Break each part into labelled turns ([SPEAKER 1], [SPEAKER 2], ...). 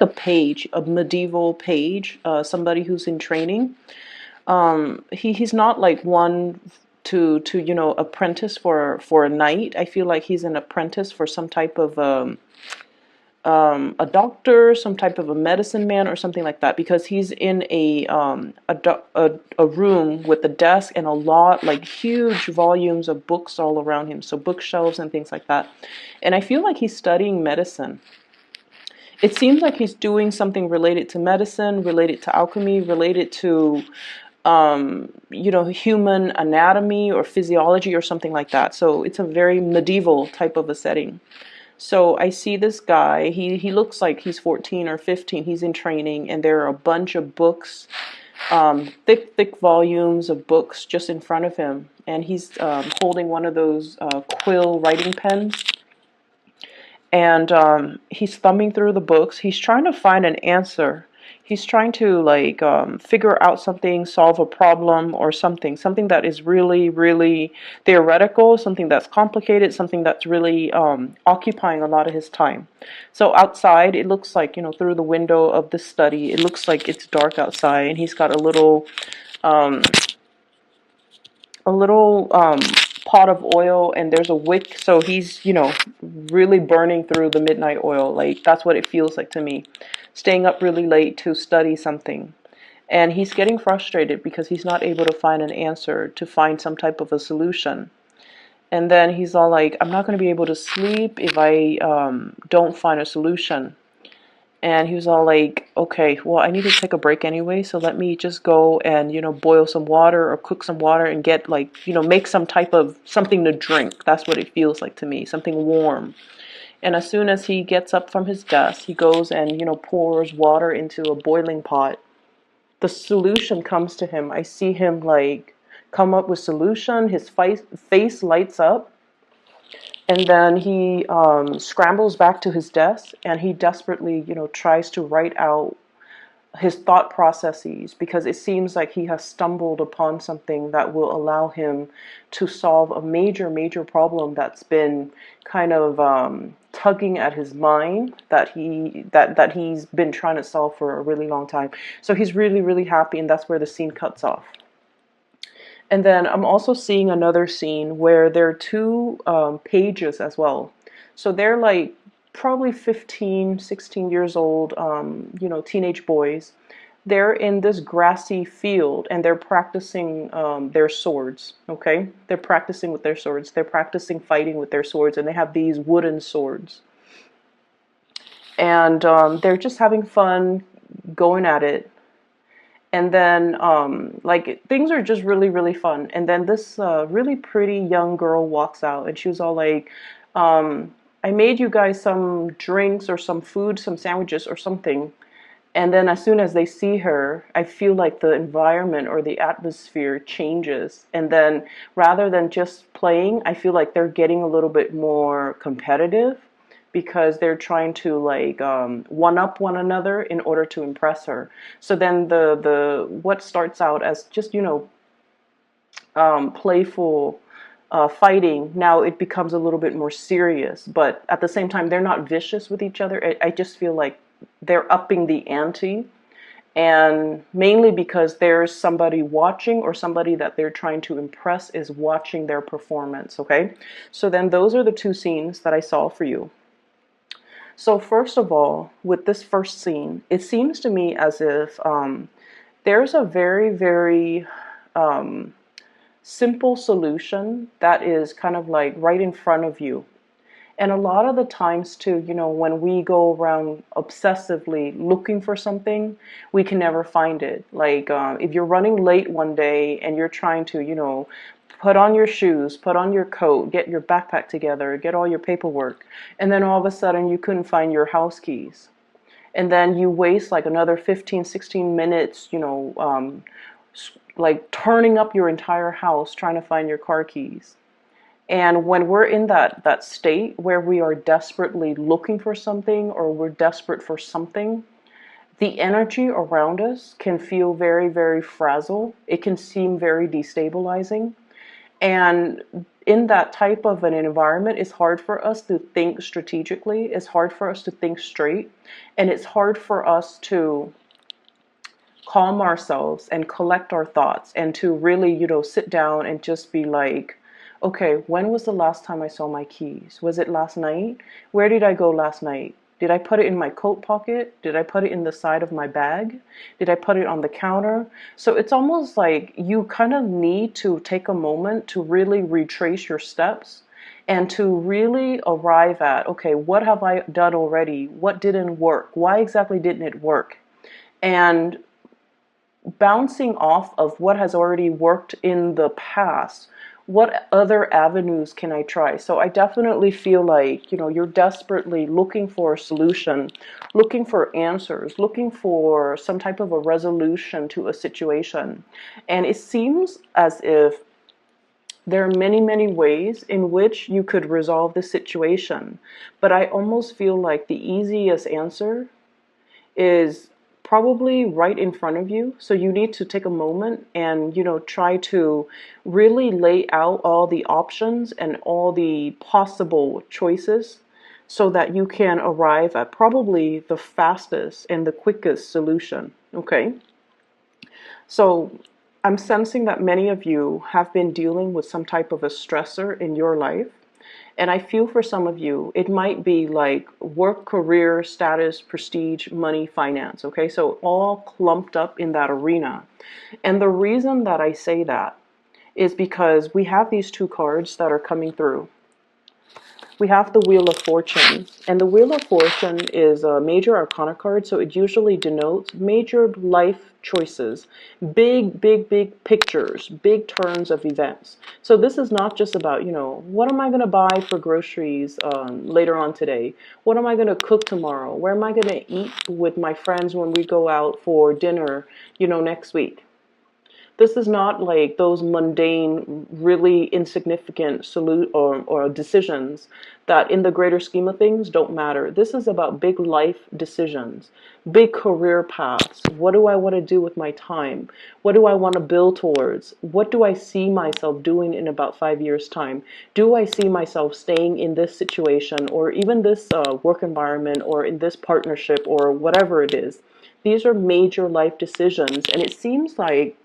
[SPEAKER 1] a page, a medieval page, somebody who's in training. He's not like one to apprentice for a knight. I feel like he's an apprentice for some type of a doctor, some type of a medicine man, or something like that, because he's in a room with a desk and a lot, like huge volumes of books all around him, so bookshelves and things like that. And I feel like he's studying medicine. It seems like he's doing something related to medicine, related to alchemy, related to human anatomy or physiology or something like that. So it's a very medieval type of a setting. So I see this guy, he looks like he's 14 or 15, he's in training, and there are a bunch of books, thick volumes of books just in front of him. And he's holding one of those quill writing pens. And he's thumbing through the books. He's trying to find an answer. He's trying to like figure out something, solve a problem or something that is really, really theoretical, something that's complicated, something that's really occupying a lot of his time. So outside, it looks like, through the window of the study, it looks like it's dark outside, and he's got um, a little pot of oil, and there's a wick, so he's really burning through the midnight oil. Like, that's what it feels like to me, staying up really late to study something. And he's getting frustrated because he's not able to find an answer, to find some type of a solution. And then he's all like, I'm not going to be able to sleep if I don't find a solution. And he was all like, okay, well, I need to take a break anyway, so let me just go and, boil some water or cook some water and get like, make some type of something to drink. That's what it feels like to me, something warm. And as soon as he gets up from his desk, he goes and, pours water into a boiling pot. The solution comes to him. I see him like come up with solution. His face lights up. And then he scrambles back to his desk, and he desperately, tries to write out his thought processes, because it seems like he has stumbled upon something that will allow him to solve a major problem that's been kind of tugging at his mind, that he's been trying to solve for a really long time. So he's really, really happy, and that's where the scene cuts off. And then I'm also seeing another scene where there are two pages as well. So they're like probably 15, 16 years old, teenage boys. They're in this grassy field, and they're practicing their swords, okay? They're practicing with their swords. They're practicing fighting with their swords, and they have these wooden swords. And they're just having fun going at it. And then like things are just really, really fun. And then this really pretty young girl walks out, and she was all like, I made you guys some drinks or some food, some sandwiches or something. And then as soon as they see her, I feel like the environment or the atmosphere changes. And then rather than just playing, I feel like they're getting a little bit more competitive, because they're trying to like one up one another in order to impress her. So then the what starts out as just playful fighting, now it becomes a little bit more serious. But at the same time, they're not vicious with each other. I just feel like they're upping the ante, and mainly because there's somebody watching, or somebody that they're trying to impress is watching their performance. Okay, so then those are the two scenes that I saw for you. So first of all, with this first scene, it seems to me as if there's a very, very simple solution that is kind of like right in front of you. And a lot of the times too, when we go around obsessively looking for something, we can never find it. Like if you're running late one day and you're trying to, put on your shoes, put on your coat, get your backpack together, get all your paperwork, and then all of a sudden you couldn't find your house keys. And then you waste like another 15, 16 minutes, like turning up your entire house trying to find your car keys. And when we're in that state where we are desperately looking for something, or we're desperate for something, the energy around us can feel very, very fragile. It can seem very destabilizing. And in that type of an environment, it's hard for us to think strategically. It's hard for us to think straight. And it's hard for us to calm ourselves and collect our thoughts and to really, sit down and just be like, okay, when was the last time I saw my keys? Was it last night? Where did I go last night? Did I put it in my coat pocket? Did I put it in the side of my bag? Did I put it on the counter? So it's almost like you kind of need to take a moment to really retrace your steps and to really arrive at, okay, what have I done already? What didn't work? Why exactly didn't it work? And bouncing off of what has already worked in the past, what other avenues can I try? So I definitely feel like, you're desperately looking for a solution, looking for answers, looking for some type of a resolution to a situation. And it seems as if there are many, many ways in which you could resolve the situation. But I almost feel like the easiest answer is probably right in front of you. So you need to take a moment and, try to really lay out all the options and all the possible choices so that you can arrive at probably the fastest and the quickest solution. Okay. So I'm sensing that many of you have been dealing with some type of a stressor in your life. And I feel for some of you, it might be like work, career, status, prestige, money, finance. Okay, so all clumped up in that arena. And the reason that I say that is because we have these two cards that are coming through. We have the Wheel of Fortune, and the Wheel of Fortune is a major arcana card, so it usually denotes major life choices, big, big, big pictures, big turns of events. So this is not just about, what am I going to buy for groceries later on today? What am I going to cook tomorrow? Where am I going to eat with my friends when we go out for dinner, next week? This is not like those mundane, really insignificant or decisions that in the greater scheme of things don't matter. This is about big life decisions, big career paths. What do I want to do with my time? What do I want to build towards? What do I see myself doing in about 5 years' time? Do I see myself staying in this situation or even this work environment or in this partnership or whatever it is? These are major life decisions, and it seems like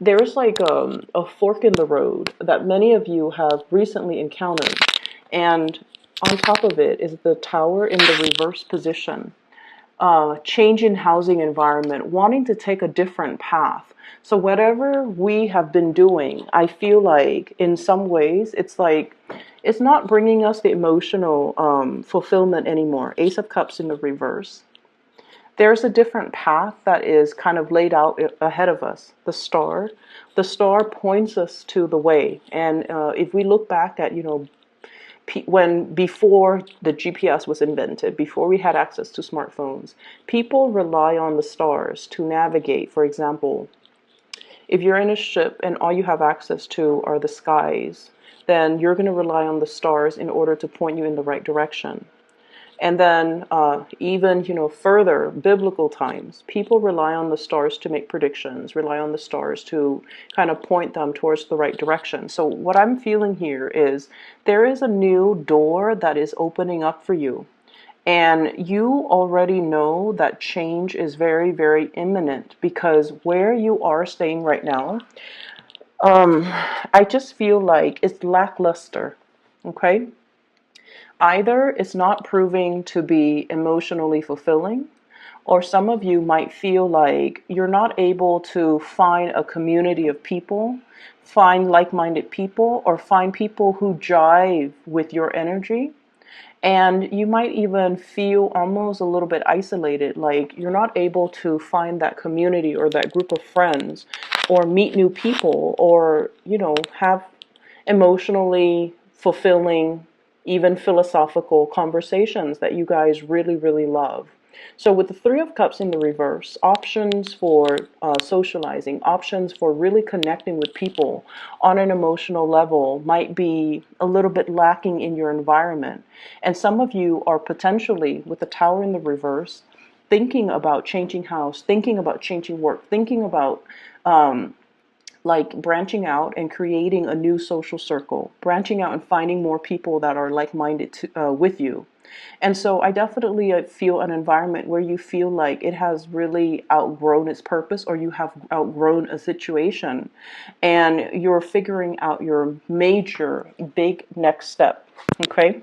[SPEAKER 1] there's like a fork in the road that many of you have recently encountered. And on top of it is the Tower in the reverse position. Change in housing environment, wanting to take a different path. So whatever we have been doing, I feel like in some ways it's like it's not bringing us the emotional fulfillment anymore. Ace of Cups in the reverse. There's a different path that is kind of laid out ahead of us. The star points us to the way. And if we look back at, when before the GPS was invented, before we had access to smartphones, people rely on the stars to navigate. For example, if you're in a ship and all you have access to are the skies, then you're going to rely on the stars in order to point you in the right direction. And then even, further, biblical times, people rely on the stars to make predictions, rely on the stars to kind of point them towards the right direction. So what I'm feeling here is there is a new door that is opening up for you. And you already know that change is very, very imminent because where you are staying right now, I just feel like it's lackluster. Okay? Either it's not proving to be emotionally fulfilling, or some of you might feel like you're not able to find a community of people, find like-minded people, or find people who jive with your energy. And you might even feel almost a little bit isolated, like you're not able to find that community or that group of friends or meet new people or, have emotionally fulfilling, even philosophical conversations that you guys really, really love. So with the Three of Cups in the reverse, options for socializing, options for really connecting with people on an emotional level might be a little bit lacking in your environment. And some of you are potentially, with the Tower in the reverse, thinking about changing house, thinking about changing work, thinking about like branching out and creating a new social circle, branching out and finding more people that are like-minded with you. And so I definitely feel an environment where you feel like it has really outgrown its purpose, or you have outgrown a situation and you're figuring out your major big next step. Okay.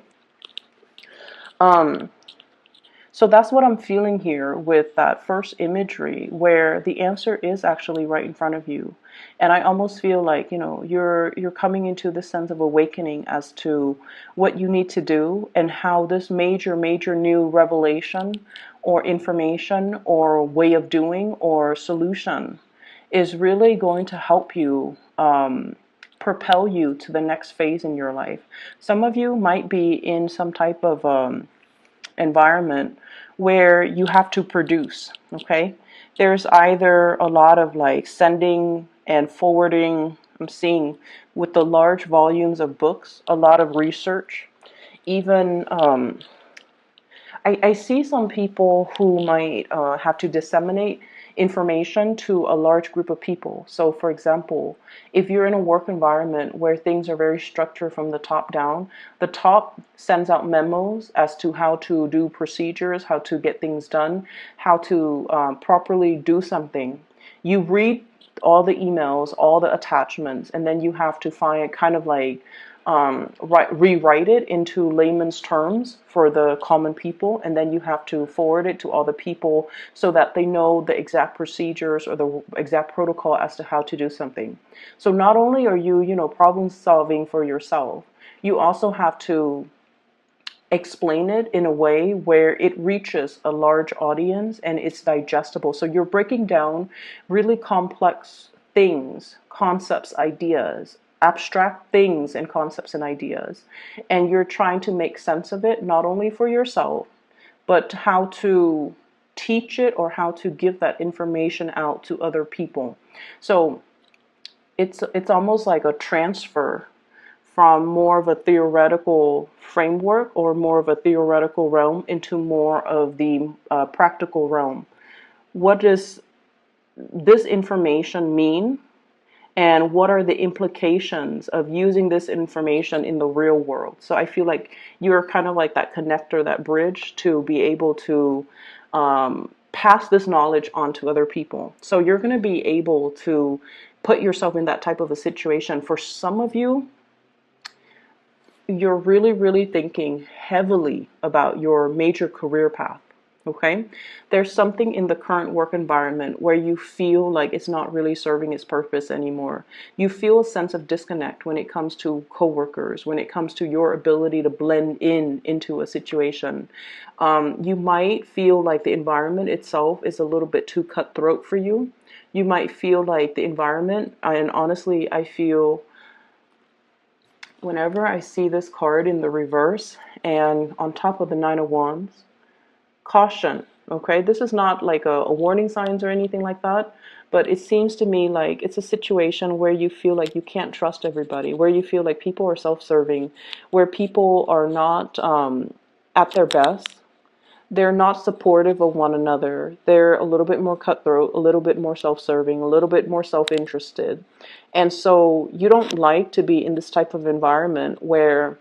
[SPEAKER 1] So that's what I'm feeling here with that first imagery, where the answer is actually right in front of you. And I almost feel like, you're coming into this sense of awakening as to what you need to do, and how this major new revelation or information or way of doing or solution is really going to help you propel you to the next phase in your life. Some of you might be in some type of environment where you have to produce. Okay, there's either a lot of like sending and forwarding. I'm seeing with the large volumes of books, a lot of research. Even I see some people who might have to disseminate information to a large group of people. So, for example, if you're in a work environment where things are very structured from the top down, the top sends out memos as to how to do procedures, how to get things done, how to properly do something. You read all the emails, all the attachments, and then you have to find kind of like rewrite it into layman's terms for the common people, and then you have to forward it to all the people so that they know the exact procedures or the exact protocol as to how to do something. So not only are you, problem solving for yourself, you also have to explain it in a way where it reaches a large audience and it's digestible. So you're breaking down really complex things, concepts, ideas, abstract things and concepts and ideas, and you're trying to make sense of it, not only for yourself, but how to teach it or how to give that information out to other people. So it's almost like a transfer from more of a theoretical framework or more of a theoretical realm into more of the practical realm. What does this information mean? And what are the implications of using this information in the real world? So I feel like you're kind of like that connector, that bridge to be able to pass this knowledge on to other people. So you're going to be able to put yourself in that type of a situation. For some of you, you're really thinking heavily about your major career path. Okay, there's something in the current work environment where you feel like it's not really serving its purpose anymore. You feel a sense of disconnect when it comes to coworkers, when it comes to your ability to blend into a situation. You might feel like the environment itself is a little bit too cutthroat for you. You might feel like the environment, and honestly, I feel whenever I see this card in the reverse and on top of the Nine of Wands, caution. Okay, this is not like a warning signs or anything like that, but it seems to me like it's a situation where you feel like you can't trust everybody, where you feel like people are self-serving, where people are not at their best. They're not supportive of one another. They're a little bit more cutthroat, a little bit more self-serving, a little bit more self-interested. And so you don't like to be in this type of environment where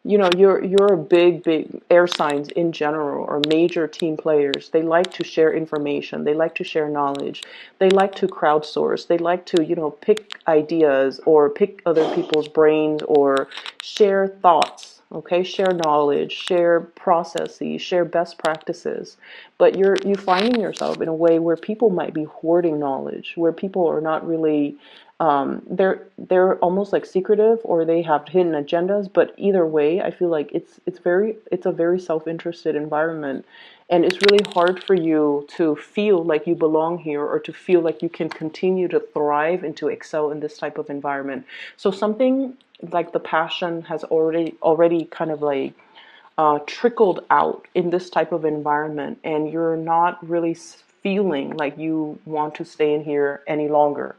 [SPEAKER 1] you're a big air signs in general, or major team players. They like to share information. They like to share knowledge. They like to crowdsource. They like to, pick ideas or pick other people's brains or share thoughts. Okay, share knowledge, share processes, share best practices. But you finding yourself in a way where people might be hoarding knowledge, where people are not really they're almost like secretive, or they have hidden agendas. But either way, I feel like it's a very self-interested environment, and it's really hard for you to feel like you belong here, or to feel like you can continue to thrive and to excel in this type of environment. So something like the passion has already kind of like trickled out in this type of environment, and you're not really feeling like you want to stay in here any longer.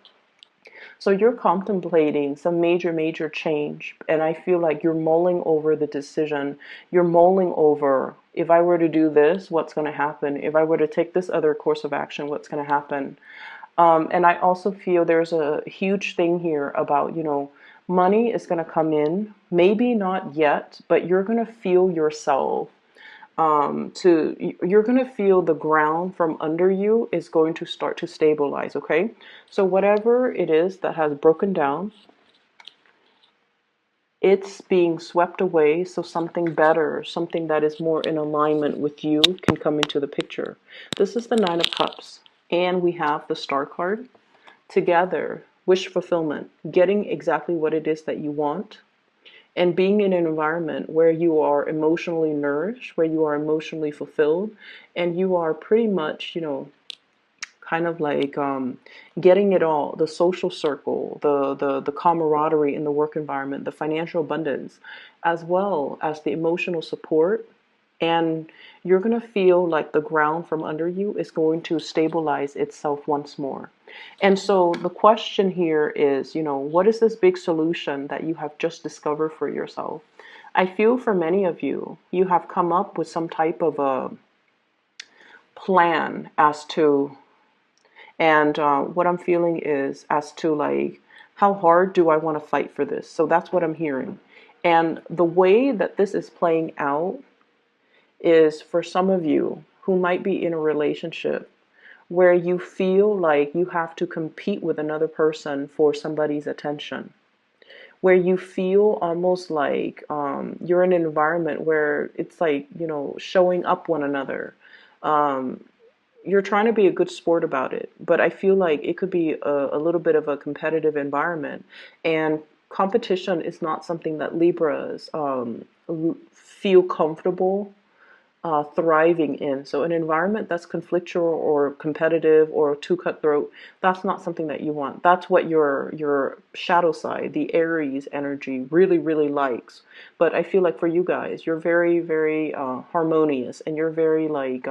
[SPEAKER 1] So you're contemplating some major change, and I feel like you're mulling over the decision. You're mulling over, if I were to do this, what's going to happen? If I were to take this other course of action, what's going to happen? And I also feel there's a huge thing here about, money is going to come in, maybe not yet, but you're going to feel yourself. You're going to feel the ground from under you is going to start to stabilize. Okay. So whatever it is that has broken down, it's being swept away, so something better, something that is more in alignment with you can come into the picture. This is the Nine of Cups, and we have the Star card. Together, wish fulfillment, getting exactly what it is that you want, and being in an environment where you are emotionally nourished, where you are emotionally fulfilled, and you are pretty much, kind of like getting it all, the social circle, the camaraderie in the work environment, the financial abundance, as well as the emotional support. And you're going to feel like the ground from under you is going to stabilize itself once more. And so the question here is, what is this big solution that you have just discovered for yourself? I feel for many of you, you have come up with some type of a plan as to, and what I'm feeling is as to like, how hard do I want to fight for this? So that's what I'm hearing. And the way that this is playing out is for some of you who might be in a relationship where you feel like you have to compete with another person for somebody's attention, where you feel almost like you're in an environment where it's like, showing up one another. You're trying to be a good sport about it, but I feel like it could be a little bit of a competitive environment. And competition is not something that Libras feel comfortable thriving in. So an environment that's conflictual or competitive or too cutthroat, that's not something that you want. That's what your shadow side, the Aries energy, really, really likes. But I feel like for you guys, you're very, very harmonious, and you're very like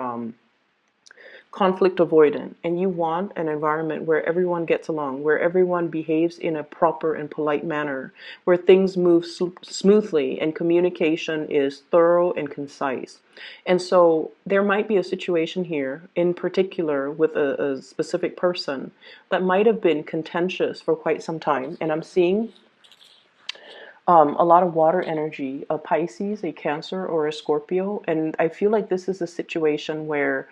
[SPEAKER 1] conflict avoidant, and you want an environment where everyone gets along, where everyone behaves in a proper and polite manner, where things move smoothly and communication is thorough and concise. And so there might be a situation here in particular with a specific person that might have been contentious for quite some time. And I'm seeing a lot of water energy, a Pisces, a Cancer, or a Scorpio. And I feel like this is a situation where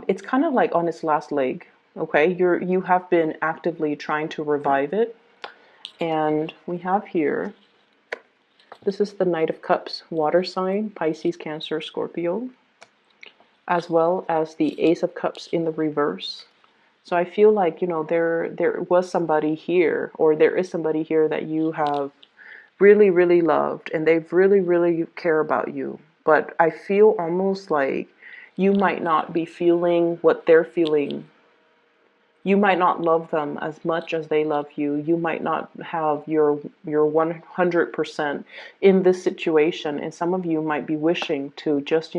[SPEAKER 1] it's kind of like on its last leg. Okay, you have been actively trying to revive it. And we have here, this is the Knight of Cups, water sign, Pisces, Cancer, Scorpio, as well as the Ace of Cups in the reverse. So I feel like, there was somebody here, or there is somebody here that you have really, really loved, and they really, really care about you. But I feel almost like you might not be feeling what they're feeling. You might not love them as much as they love you. You might not have your 100% in this situation. And some of you might be wishing to just,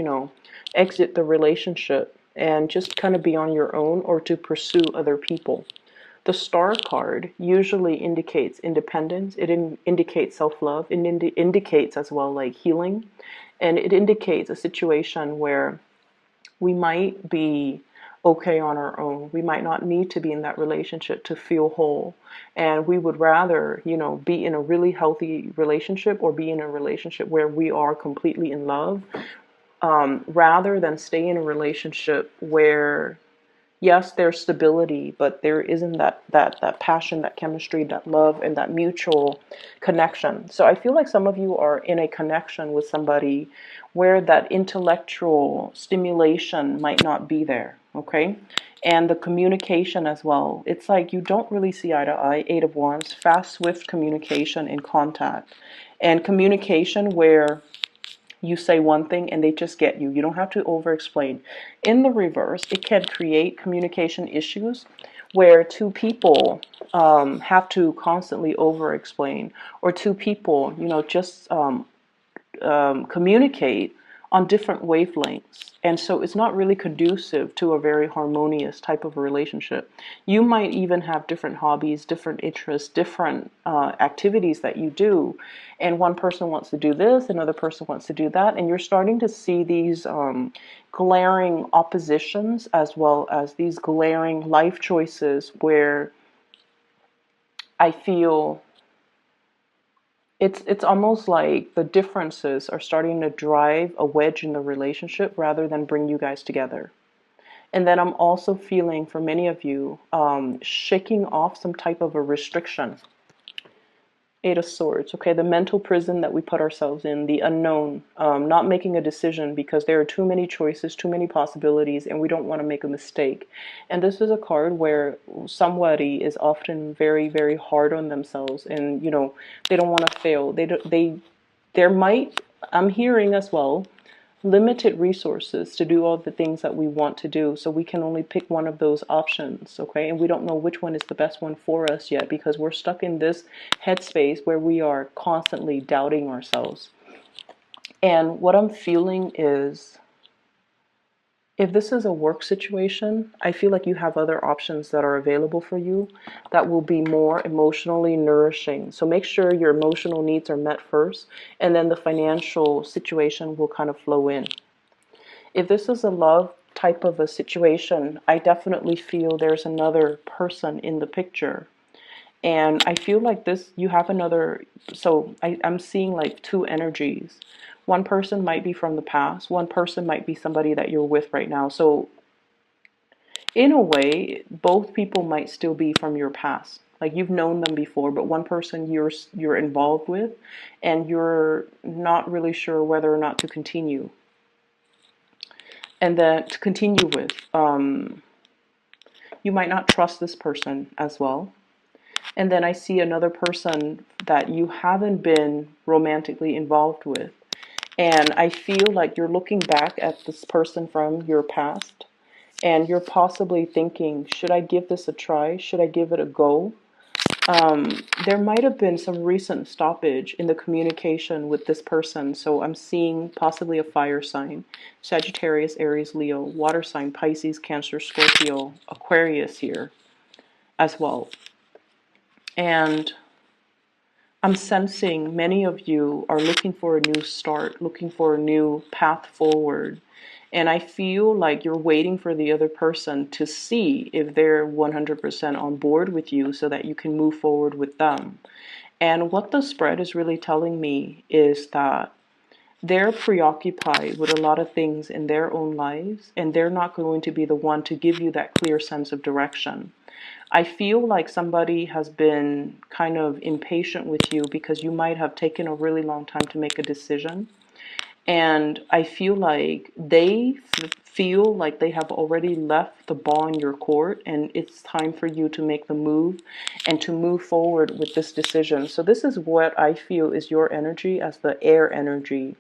[SPEAKER 1] exit the relationship and just kind of be on your own, or to pursue other people. The Star card usually indicates independence. It indicates self-love. It indicates as well like healing. And it indicates a situation where we might be okay on our own. We might not need to be in that relationship to feel whole. And we would rather, be in a really healthy relationship, or be in a relationship where we are completely in love, rather than stay in a relationship where, yes, there's stability, but there isn't that passion, that chemistry, that love, and that mutual connection. So I feel like some of you are in a connection with somebody where that intellectual stimulation might not be there, okay? And the communication as well. It's like you don't really see eye to eye. Eight of Wands, fast, swift communication and contact. And communication where you say one thing and they just get you. You don't have to over explain. In the reverse, it can create communication issues where two people have to constantly over explain, or two people, just communicate on different wavelengths. And so it's not really conducive to a very harmonious type of a relationship. You might even have different hobbies, different interests, different activities that you do. And one person wants to do this, another person wants to do that. And you're starting to see these glaring oppositions, as well as these glaring life choices where I feel it's almost like the differences are starting to drive a wedge in the relationship rather than bring you guys together. And then I'm also feeling for many of you shaking off some type of a restriction. Eight of Swords, okay, the mental prison that we put ourselves in, the unknown, not making a decision because there are too many choices, too many possibilities, and we don't want to make a mistake. And this is a card where somebody is often very, very hard on themselves, and they don't want to fail. There might, I'm hearing as well, limited resources to do all the things that we want to do. So we can only pick one of those options, okay? And we don't know which one is the best one for us yet because we're stuck in this headspace where we are constantly doubting ourselves. And what I'm feeling is, if this is a work situation, I feel like you have other options that are available for you that will be more emotionally nourishing. So make sure your emotional needs are met first, and then the financial situation will kind of flow in. If this is a love type of a situation, I definitely feel there's another person in the picture. And I feel like this, you have another, so I'm seeing like two energies. One person might be from the past. One person might be somebody that you're with right now. So in a way, both people might still be from your past. Like you've known them before, but one person you're involved with, and you're not really sure whether or not to continue. And then to continue with, you might not trust this person as well. And then I see another person that you haven't been romantically involved with. And I feel like you're looking back at this person from your past, and you're possibly thinking, should I give this a try? Should I give it a go? There might have been some recent stoppage in the communication with this person. So I'm seeing possibly a fire sign: Sagittarius, Aries, Leo, water sign, Pisces, Cancer, Scorpio, Aquarius here as well. And I'm sensing many of you are looking for a new start, looking for a new path forward. And I feel like you're waiting for the other person to see if they're 100% on board with you so that you can move forward with them. And what the spread is really telling me is that they're preoccupied with a lot of things in their own lives, and they're not going to be the one to give you that clear sense of direction. I feel like somebody has been kind of impatient with you because you might have taken a really long time to make a decision. And I feel like they feel like they have already left the ball in your court, and it's time for you to make the move and to move forward with this decision. So this is what I feel is your energy as the air energy.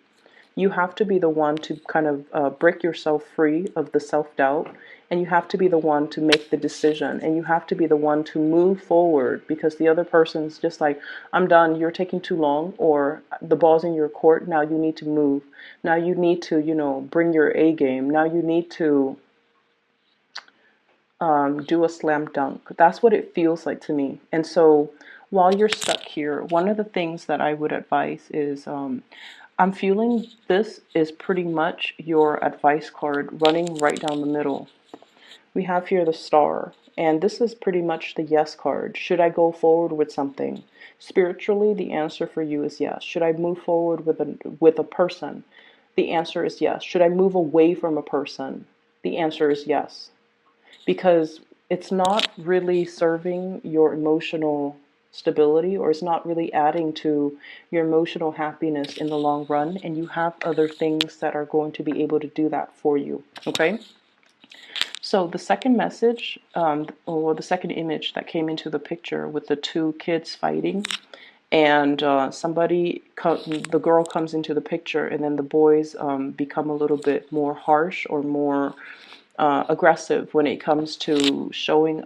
[SPEAKER 1] You have to be the one to kind of break yourself free of the self-doubt, and you have to be the one to make the decision, and you have to be the one to move forward, because the other person's just like, I'm done, you're taking too long, or the ball's in your court, now you need to move. Now you need to, bring your A game. Now you need to do a slam dunk. That's what it feels like to me. And so while you're stuck here, one of the things that I would advise is, I'm feeling this is pretty much your advice card running right down the middle. We have here the Star, and this is pretty much the yes card. Should I go forward with something? Spiritually, the answer for you is yes. Should I move forward with a person? The answer is yes. Should I move away from a person? The answer is yes. Because it's not really serving your emotional stability, or it's not really adding to your emotional happiness in the long run, and you have other things that are going to be able to do that for you. Okay, so the second message, or the second image that came into the picture with the two kids fighting, and the girl comes into the picture, and then the boys become a little bit more harsh or more aggressive when it comes to showing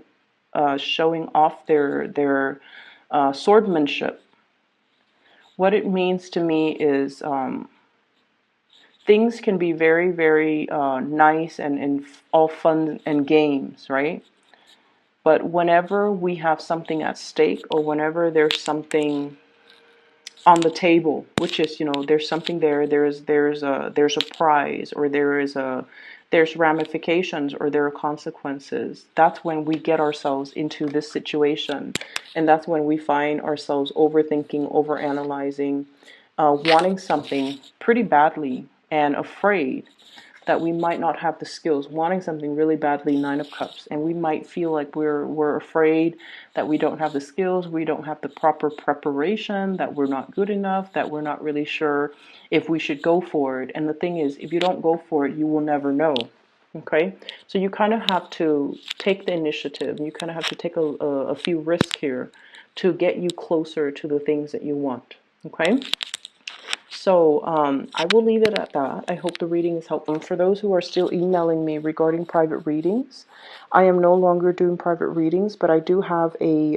[SPEAKER 1] off their swordsmanship. What it means to me is things can be very, very nice and all fun and games, right? But whenever we have something at stake, or whenever there's something on the table, which is, there's something there, there's a prize, or there's ramifications, or there are consequences, that's when we get ourselves into this situation. And that's when we find ourselves overthinking, overanalyzing, wanting something pretty badly, and afraid that we might not have the skills, wanting something really badly, Nine of Cups, and we might feel like we're afraid that we don't have the skills, we don't have the proper preparation, that we're not good enough, that we're not really sure if we should go for it. And the thing is, if you don't go for it, you will never know. Okay, so you kind of have to take the initiative. You kind of have to take a few risks here to get you closer to the things that you want. Okay. So I will leave it at that. I hope the reading is helpful. For those who are still emailing me regarding private readings, I am no longer doing private readings, but I do have a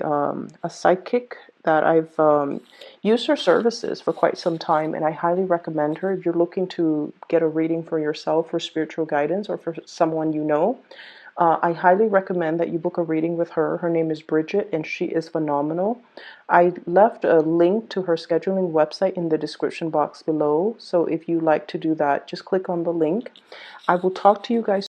[SPEAKER 1] psychic that I've used her services for quite some time, and I highly recommend her if you're looking to get a reading for yourself, for spiritual guidance, or for someone you know. I highly recommend that you book a reading with her. Her name is Bridget, and she is phenomenal. I left a link to her scheduling website in the description box below. So if you like to do that, just click on the link. I will talk to you guys